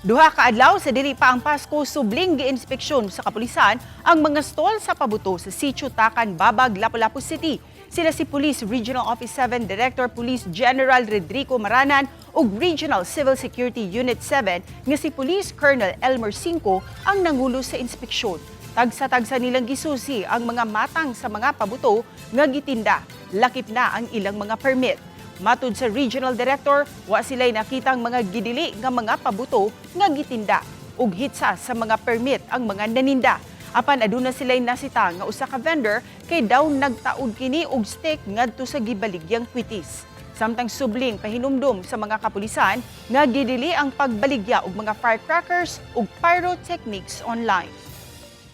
Duha ka adlaw sa dili pa ang Pasko, subling giinspeksyon sa kapulisan ang mga stall sa pabuto sa Sitio Takan, Babag, Lapu-Lapu City. Sila si Police Regional Office 7 Director Police General Rodrigo Maranan ug Regional Civil Security Unit 7 nga si Police Colonel Elmer Cinco ang nangulo sa inspeksyon. Tagsa-tagsa nilang gisusi ang mga matang sa mga pabuto nga gitinda. Lakip na ang ilang mga permit. Matud sa Regional Director, wa sila'y nakitang mga gidili nga mga pabuto nga gitinda ug hitsa sa mga permit ang mga naninda. Apan aduna sila'y nasita nga usa ka vendor kay daw nagtaod kini og stick ngadto sa gibaligyang kwitis. Samtang subling pahinumdum sa mga kapulisan nga gidili ang pagbaligya og mga firecrackers ug pyrotechnics online.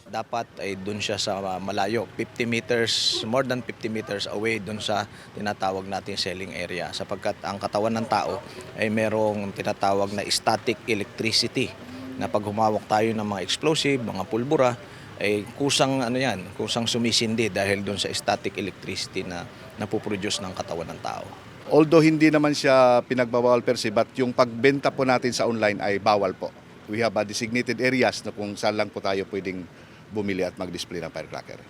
Dapat ay doon siya sa malayo, 50 meters, more than 50 meters away doon sa tinatawag natin selling area sapagkat ang katawan ng tao ay merong tinatawag na static electricity na pag humawak tayo ng mga explosive, mga pulbura ay kusang sumisindi dahil doon sa static electricity na napoproduce ng katawan ng tao. Although hindi naman siya pinagbawal per se, but yung pagbenta po natin sa online ay bawal po. We have a designated areas na kung saan lang po tayo pwedeng bumili at mag-display ng firecracker.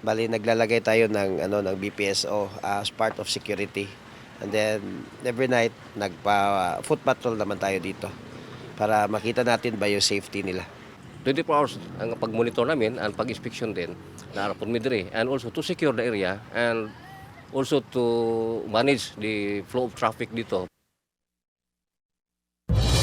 Bali, naglalagay tayo ng BPSO as part of security. And then, every night, foot patrol naman tayo dito para makita natin ba yung safety nila. 24 hours ang pag-monitor namin and pag-inspection din na arapon midri and also to secure the area and also to manage the flow of traffic dito.